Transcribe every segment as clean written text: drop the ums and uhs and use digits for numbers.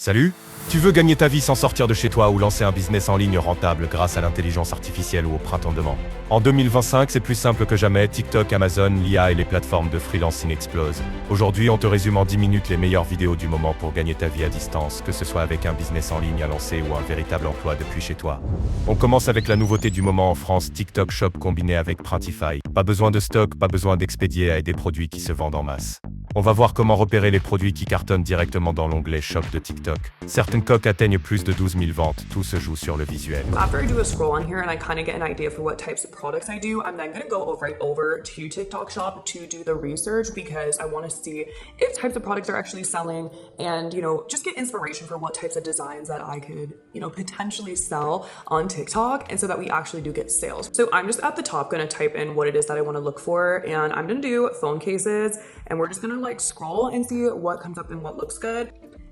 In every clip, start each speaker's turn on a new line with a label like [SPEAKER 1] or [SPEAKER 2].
[SPEAKER 1] Salut! Tu veux gagner ta vie sans sortir de chez toi ou lancer un business en ligne rentable grâce à l'intelligence artificielle ou au printemps-demain? En 2025, c'est plus simple que jamais, TikTok, Amazon, l'IA et les plateformes de freelancing explosent. Aujourd'hui, on te résume en 10 minutes les meilleures vidéos du moment pour gagner ta vie à distance, que ce soit avec un business en ligne à lancer ou un véritable emploi depuis chez toi. On commence avec la nouveauté du moment en France, TikTok Shop combiné avec Printify. Pas besoin de stock, pas besoin d'expédier à des produits qui se vendent en masse. On va voir comment repérer les produits qui cartonnent directement dans l'onglet Shop de TikTok. Certaines coques atteignent plus de 12 000 ventes, tout se joue sur le visuel.
[SPEAKER 2] After I do a scroll on here and I kind of get an idea for what types of products I do, I'm then going to go right over to TikTok Shop to do the research because I want to see if types of products are actually selling and, just get inspiration for what types of designs that I could, potentially sell on TikTok and so that we actually do get sales. So I'm just at the top going to type in what it is that I want to look for and I'm going to do phone cases and we're just going to scroll and see what comes up and what looks good.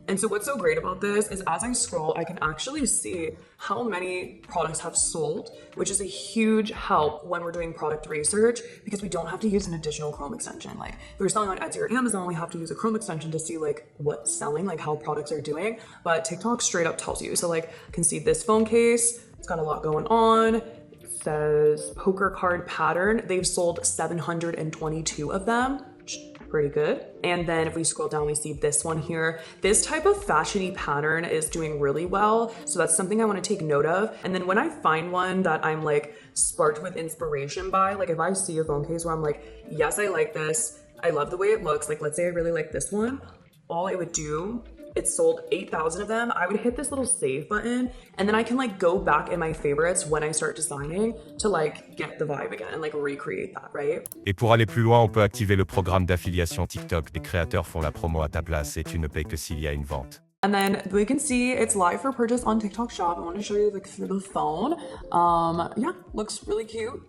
[SPEAKER 2] And so what's so great about this is as I scroll, I can actually see how many products have sold, which is a huge help when we're doing product research because we don't have to use an additional Chrome extension. Like if we're selling on Etsy or Amazon, we have to use a Chrome extension to see what's selling, how products are doing. But TikTok straight up tells you. So I can see this phone case, it's got a lot going on. It says poker card pattern. They've sold 722 of them. Pretty good. And then if we scroll down, we see this one here. This type of fashiony pattern is doing really well. So that's something I want to take note of. And then when I find one that I'm sparked with inspiration by, if I see a phone case where I'm yes, I like this. I love the way it looks. Let's say I really like this one. All I would do, it sold 8,000 of them. I would hit this little save button and then I can go back in my favorites when I start designing to get the vibe again and recreate that, right?
[SPEAKER 1] Et pour aller plus loin, on peut activer le programme d'affiliation TikTok. Les créateurs font la promo à ta place et tu ne payes que s'il y a une vente.
[SPEAKER 2] And then we can see it's live for purchase on TikTok Shop. I want to show you through the phone. Yeah, looks really cute.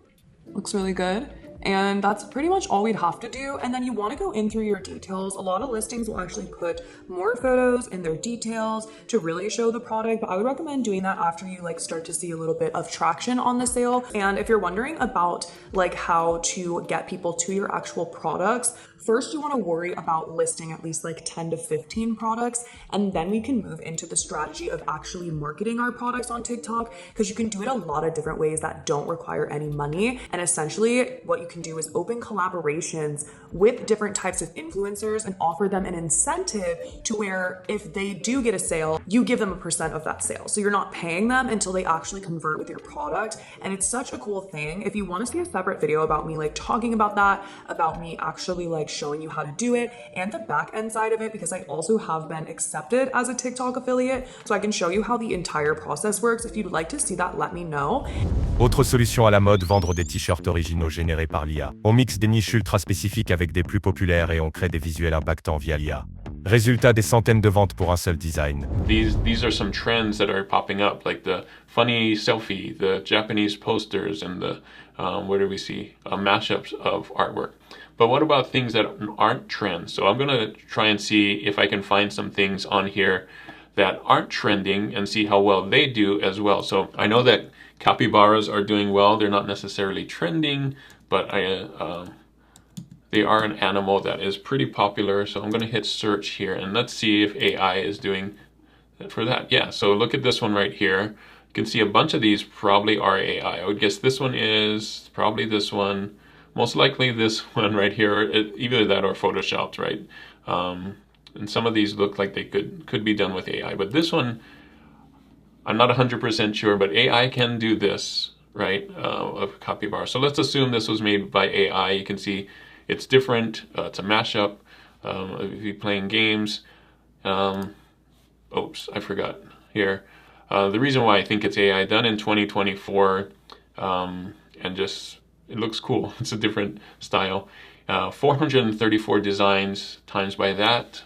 [SPEAKER 2] Looks really good. And that's pretty much all we'd have to do. And then you want to go in through your details. A lot of listings will actually put more photos in their details to really show the product. But I would recommend doing that after you start to see a little bit of traction on the sale. And if you're wondering about how to get people to your actual products, first you want to worry about listing at least 10 to 15 products. And then we can move into the strategy of actually marketing our products on TikTok because you can do it a lot of different ways that don't require any money. And essentially what you can do is open collaborations with different types of influencers and offer them an incentive to where if they do get a sale, you give them a % of that sale. So you're not paying them until they actually convert with your product. And it's such a cool thing. If you want to see a separate video about me talking about that, about me actually showing you how to do it and the back end side of it, because I also have been accepted as a TikTok affiliate. So I can show you how the entire process works. If you'd like to see that, let me know.
[SPEAKER 1] Autre solution à la mode, vendre des t-shirts originaux générés par l'IA. On mixe des niches ultra spécifiques avec des plus populaires et on crée des visuels impactants via l'IA. Résultat, des centaines de ventes pour un seul design.
[SPEAKER 3] These are some trends that are popping up, like the funny selfie, the Japanese posters, and the what do we see? Mashups of artwork. But what about things that aren't trends? So I'm going to try and see if I can find some things on here that aren't trending and see how well they do as well. So I know that capybaras are doing well. They're not necessarily trending, but they are an animal that is pretty popular. So I'm going to hit search here and let's see if AI is doing for that. Yeah, so look at this one right here. You can see a bunch of these probably are AI. I would guess this one is, probably this one, most likely this one right here, either that or photoshopped, right? And some of these look like they could be done with AI, but this one, I'm not 100% sure, but AI can do this, right, of capybara. So let's assume this was made by AI. You can see it's different. It's a mashup. If you're playing games, oops, I forgot here. The reason why I think it's AI, done in 2024, and just, it looks cool. It's a different style. 434 designs times by that.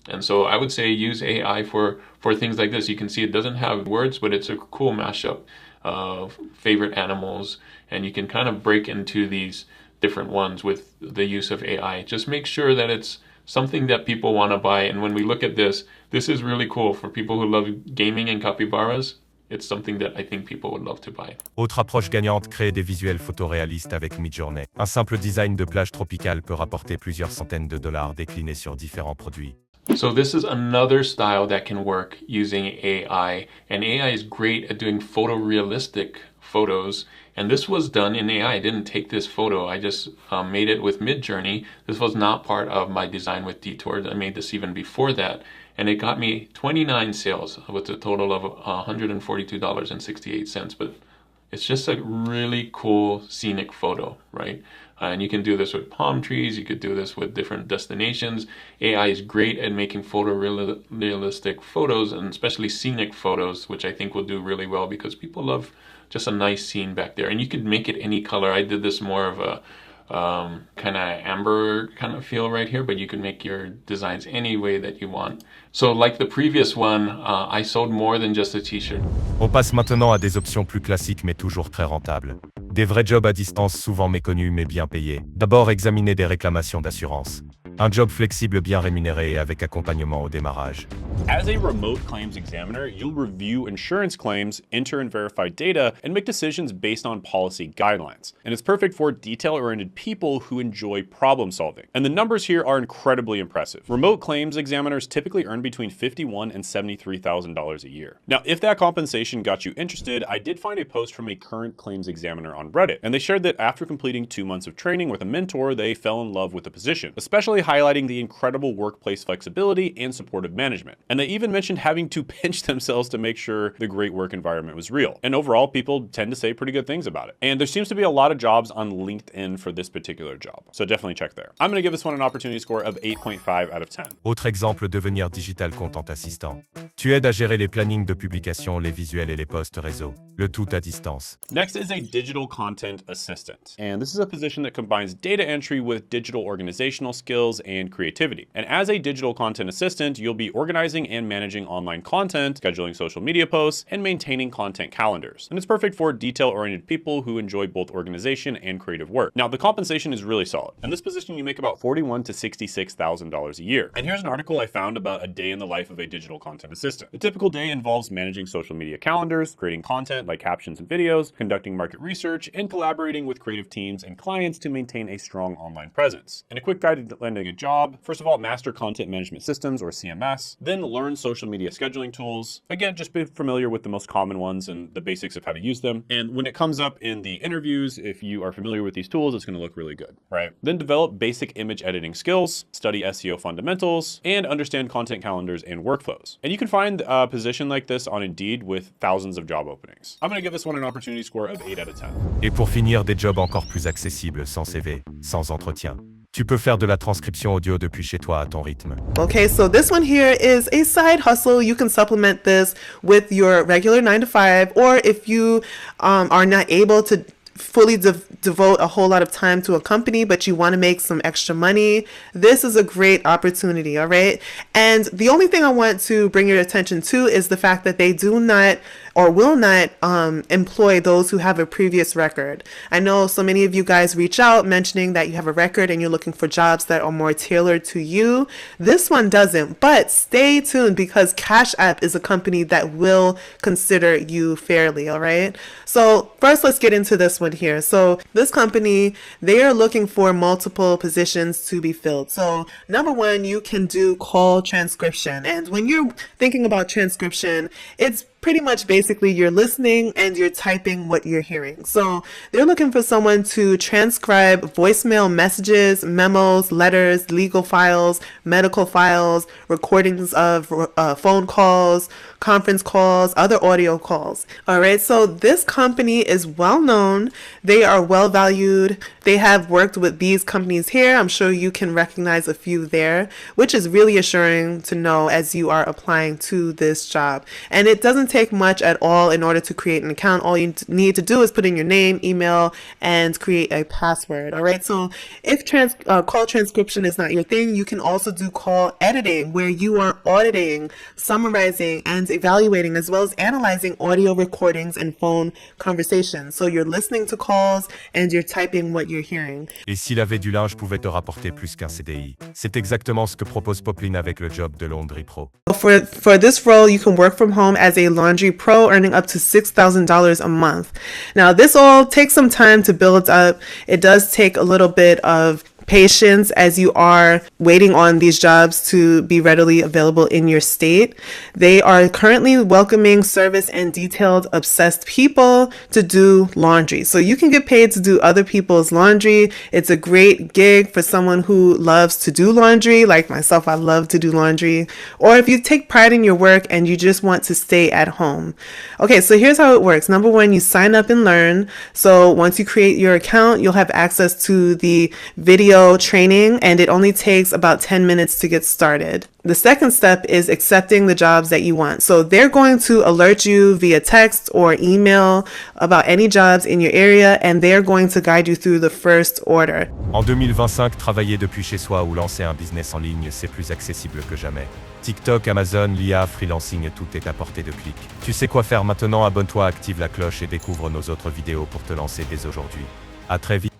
[SPEAKER 3] And so I would say use AI for things like this. You can see it doesn't have words, but it's a cool mashup of favorite animals. And you can kind of break into these different ones with the use of AI. Just make sure that it's something that people want to buy. And when we look at this, this is really cool for people who love gaming and capybaras. It's something that I think people would love to buy.
[SPEAKER 1] Autre approche gagnante, créer des visuels photoréalistes avec Midjourney. Un simple design de plage tropicale peut rapporter plusieurs centaines de dollars déclinés sur différents produits.
[SPEAKER 3] So this is another style that can work using AI, and AI is great at doing photorealistic photos. And this was done in AI. I didn't take this photo. I just made it with Midjourney. This was not part of my Design with Detour. I made this even before that. And it got me 29 sales with a total of $142.68. But it's just a really cool scenic photo, right? And you can do this with palm trees. You could do this with different destinations. AI is great at making photorealistic photos, and especially scenic photos, which I think will do really well because people love just a nice scene back there. And you could make it any color. I did this more of a kind of amber kind of feel right here, but you can make your designs any way that you want. So like the previous one, I sold more than just a t-shirt.
[SPEAKER 1] On passe maintenant à des options plus classiques mais toujours très rentables. Des vrais jobs à distance souvent méconnus mais bien payés. D'abord, examiner des réclamations d'assurance. Un job flexible bien rémunéré et avec accompagnement au démarrage.
[SPEAKER 4] As a remote claims examiner, you'll review insurance claims, enter and verify data, and make decisions based on policy guidelines. And it's perfect for detail-oriented people who enjoy problem solving. And the numbers here are incredibly impressive. Remote claims examiners typically earn between $51,000 and $73,000 a year. Now, if that compensation got you interested, I did find a post from a current claims examiner on Reddit, and they shared that after completing 2 months of training with a mentor, they fell in love with the position, especially highlighting the incredible workplace flexibility and supportive management. And they even mentioned having to pinch themselves to make sure the great work environment was real. And overall, people tend to say pretty good things about it. And there seems to be a lot of jobs on LinkedIn for this particular job. So definitely check there. I'm gonna give this one an opportunity score of 8.5 out of 10.
[SPEAKER 1] Autre exemple, devenir digital content assistant. Tu aides à gérer les plannings de publication, les visuels et les posts réseau. Le tout à distance.
[SPEAKER 4] Next is a digital content assistant. And this is a position that combines data entry with digital organizational skills and creativity. And as a digital content assistant, you'll be organizing and managing online content, scheduling social media posts, and maintaining content calendars. And it's perfect for detail-oriented people who enjoy both organization and creative work. Now, the compensation is really solid. In this position, you make about $41,000 to $66,000 a year. And here's an article I found about a day in the life of a digital content assistant. A typical day involves managing social media calendars, creating content like captions and videos, conducting market research, and collaborating with creative teams and clients to maintain a strong online presence. And a quick guide to landing a job: first of all, master content management systems or CMS, then learn social media scheduling tools. Again, just be familiar with the most common ones and the basics of how to use them. And when it comes up in the interviews, if you are familiar with these tools, it's going to look really good, right? Then develop basic image editing skills, study SEO fundamentals, and understand content calendars and workflows. And you can find a position like this on Indeed with thousands of job openings. I'm going to give this one an opportunity score of 8 out of 10.
[SPEAKER 1] Et pour finir, des jobs encore plus accessibles, sans CV, sans entretien. Tu peux faire de la transcription audio depuis chez toi à ton rythme.
[SPEAKER 5] Okay, so this one here is a side hustle. You can supplement this with your regular 9 to 5, or if you are not able to fully devote a whole lot of time to a company, but you want to make some extra money, this is a great opportunity, all right? And the only thing I want to bring your attention to is the fact that they do not or will not employ those who have a previous record. I know so many of you guys reach out mentioning that you have a record and you're looking for jobs that are more tailored to you. This one doesn't, but stay tuned because Cash App is a company that will consider you fairly, all right? So first, let's get into this one here. So this company, they are looking for multiple positions to be filled. So number one, you can do call transcription. And when you're thinking about transcription, it's pretty much basically you're listening and you're typing what you're hearing. So they're looking for someone to transcribe voicemail messages, memos, letters, legal files, medical files, recordings of phone calls, conference calls, other audio calls. All right, so this company is well known. They are well valued. They have worked with these companies here. I'm sure you can recognize a few there, which is really assuring to know as you are applying to this job. And it doesn't take much at all in order to create an account. All you need to do is put in your name, email, and create a password. All right. So if call transcription is not your thing, you can also do call editing, where you are auditing, summarizing, and evaluating, as well as analyzing audio recordings and phone conversations. So you're listening to calls and you're typing what you're hearing.
[SPEAKER 1] Et si laver du linge pouvait te rapporter plus qu'un CDI? C'est exactement ce que propose Popeline avec le job de laundry pro.
[SPEAKER 5] For this role, you can work from home as a laundry pro, earning up to $6,000 a month. Now, this all takes some time to build up. It does take a little bit of patience as you are waiting on these jobs to be readily available in your state. They are currently welcoming service and detailed obsessed people to do laundry. So you can get paid to do other people's laundry. It's a great gig for someone who loves to do laundry. Like myself, I love to do laundry. Or if you take pride in your work and you just want to stay at home. Okay, so here's how it works. Number one, you sign up and learn. So once you create your account, you'll have access to the video training, and it only takes about 10 minutes to get started. The second step is accepting the jobs that you want. So they're going to alert you via text or email about any jobs in your area, and they're going to guide you through the first order.
[SPEAKER 1] En 2025, travailler depuis chez soi ou lancer un business en ligne, c'est plus accessible que jamais. TikTok, Amazon, l'IA, freelancing, tout est à portée de clic. Tu sais quoi faire maintenant, abonne-toi, active la cloche et découvre nos autres vidéos pour te lancer dès aujourd'hui. À très vite.